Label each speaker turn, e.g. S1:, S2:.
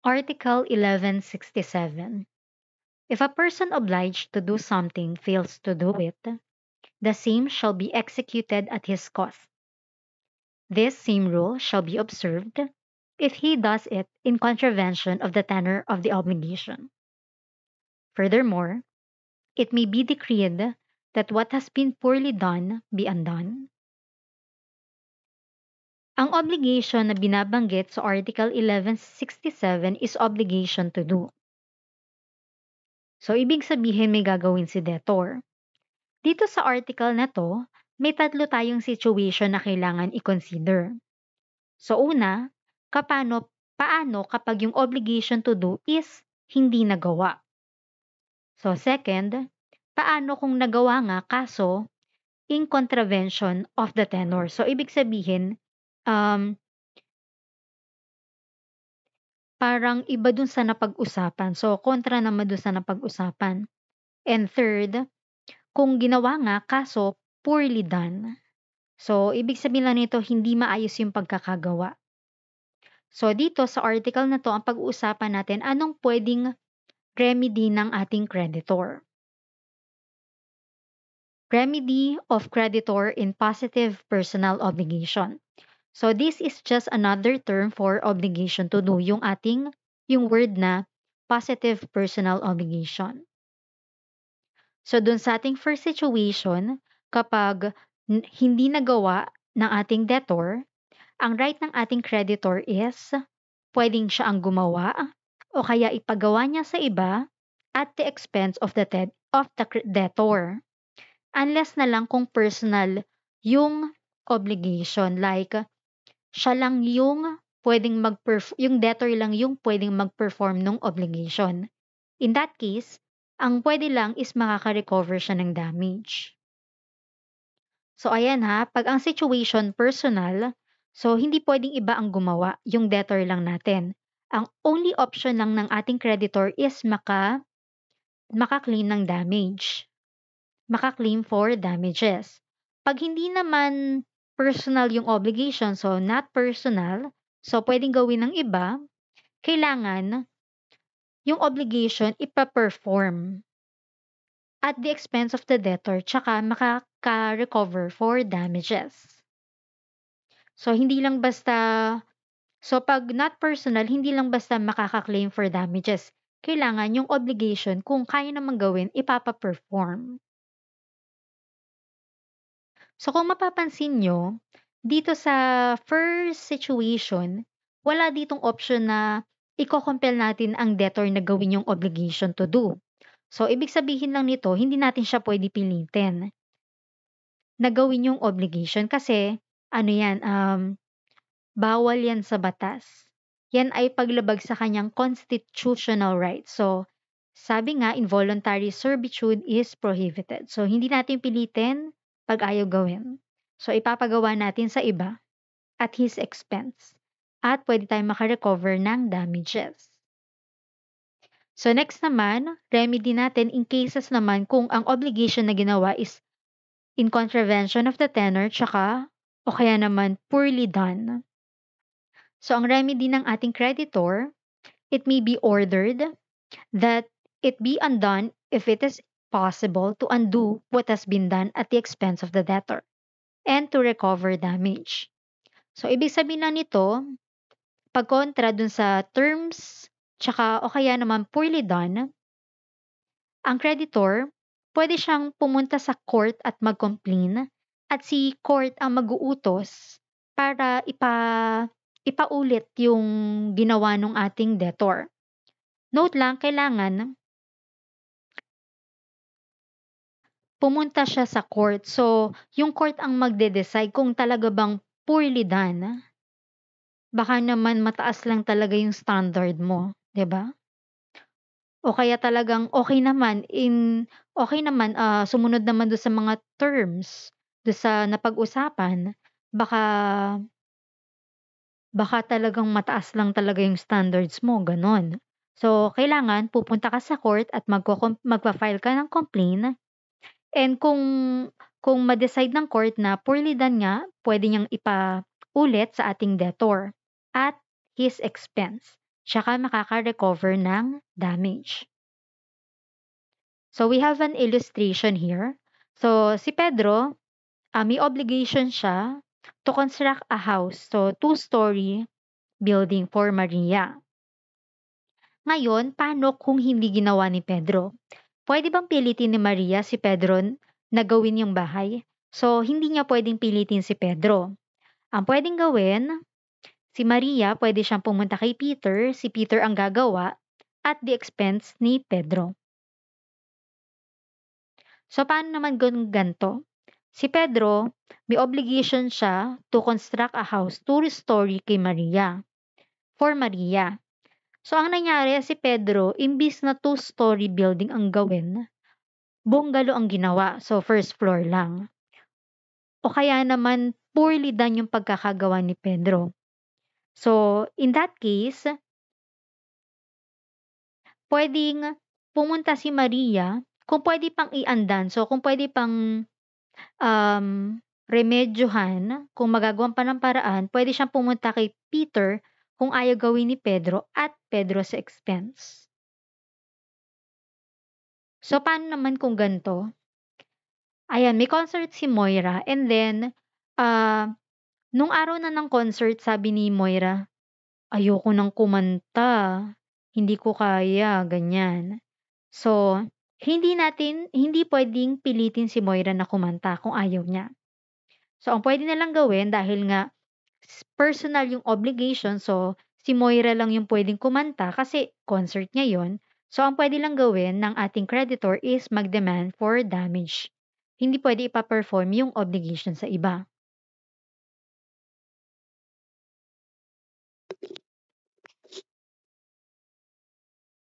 S1: Article 1167. If a person obliged to do something fails to do it, the same shall be executed at his cost. This same rule shall be observed if he does it in contravention of the tenor of the obligation. Furthermore, it may be decreed that what has been poorly done be undone. Ang obligation na binabanggit sa Article 1167 is obligation to do. So, ibig sabihin may gagawin si debtor. Dito sa article na to, may tatlo tayong situation na kailangan i-consider. So, una, paano kapag yung obligation to do is hindi nagawa? So, second, paano kung nagawa nga kaso in contravention of the tenor? So, ibig sabihin, um, parang iba dun sa napag-usapan. So, kontra naman dun sa napag-usapan. And third, kung ginawa nga kaso poorly done. So, ibig sabihin lang nito, hindi maayos yung pagkakagawa. So, dito sa article na to, ang pag-uusapan natin, anong pwedeng remedy ng ating creditor? Remedy of creditor in positive personal obligation. So, this is just another term for obligation to do, yung word na positive personal obligation. So, dun sa ating first situation, kapag hindi nagawa ng ating debtor, ang right ng ating creditor is pwedeng siya ang gumawa o kaya ipagawa niya sa iba at the expense of the debtor. Unless na lang kung personal yung obligation, like siya lang yung yung debtor lang yung pwedeng mag-perform ng obligation. In that case, ang pwede lang is makaka-recover siya ng damage. So ayan ha, pag ang situation personal, so hindi pwedeng iba ang gumawa, yung debtor lang natin. Ang only option lang ng ating creditor is maka-claim ng damage. Maka-claim for damages. Pag hindi naman personal yung obligation, so not personal, so pwedeng gawin ng iba, kailangan yung obligation ipa-perform at the expense of the debtor, tsaka makaka-recover for damages. So, pag not personal, hindi lang basta makaka-claim for damages. Kailangan yung obligation, kung kaya namang gawin, ipapa-perform. So, kung mapapansin nyo, dito sa first situation, wala ditong option na i-compel natin ang debtor na gawin yung obligation to do. So, ibig sabihin lang nito, hindi natin siya pwede pilitin na gawin yung obligation kasi, ano yan, bawal yan sa batas. Yan ay paglabag sa kanyang constitutional rights. So, sabi nga, involuntary servitude is prohibited. So, hindi natin pilitin pag ayaw gawin. So, ipapagawa natin sa iba at his expense. At pwede tayong makarecover ng damages. So, next naman, remedy natin in cases naman kung ang obligation na ginawa is in contravention of the tenor, tsaka o kaya naman poorly done. So, ang remedy ng ating creditor, it may be ordered that it be undone if it is possible to undo what has been done at the expense of the debtor and to recover damage. So, ibig sabihin lang nito, pagkontra dun sa terms, tsaka o kaya naman poorly done, ang creditor, pwede siyang pumunta sa court at mag-complain at si court ang mag-uutos para ipaulit yung ginawa ng ating debtor. Note lang, kailangan pumunta siya sa court. So, yung court ang magde-decide kung talaga bang poorly done. Baka naman mataas lang talaga yung standard mo, 'di ba? O kaya talagang sumunod naman do'n sa mga terms, do'n sa napag-usapan, baka baka talagang mataas lang talaga yung standards mo, gano'n. So, kailangan pupunta ka sa court at magfa-file ka ng complaint and kung ma-decide ng court na poorly done nga, puwede niyang ipaulit sa ating debtor at his expense. tsaka makaka-recover ng damage. So we have an illustration here. So si Pedro, may obligation siya to construct a house, so two-story building for Maria. Ngayon, paano kung hindi ginawa ni Pedro? Pwede bang pilitin ni Maria si Pedro na gawin yung bahay? So, hindi niya pwedeng pilitin si Pedro. Ang pwedeng gawin, si Maria pwede siyang pumunta kay Peter, si Peter ang gagawa at the expense ni Pedro. So, paano naman ganito? Si Pedro, may obligation siya to construct a house, two-story kay Maria, for Maria. So, ang nangyari si Pedro, imbis na two-story building ang gawin, bungalow ang ginawa. So, first floor lang. O kaya naman, poorly done yung pagkakagawa ni Pedro. So, in that case, pwedeng pumunta si Maria, kung pwede pang iandan, so kung pwede pang remedyohan, kung magagawan pa ng paraan, pwede siyang pumunta kay Peter kung ayaw gawin ni Pedro at Pedro sa expense. So, paano naman kung ganito? Ayan, may concert si Moira and then, nung araw na ng concert sabi ni Moira, "Ayoko ng kumanta, hindi ko kaya," ganyan. So, hindi puwedeng pilitin si Moira na kumanta kung ayaw niya. So, ang puwede nilang gawin dahil nga personal yung obligation, so si Moira lang yung puwedeng kumanta kasi concert niya yun. So, ang puwede lang gawin ng ating creditor is mag-demand for damage. Hindi puwede ipa-perform yung obligation sa iba.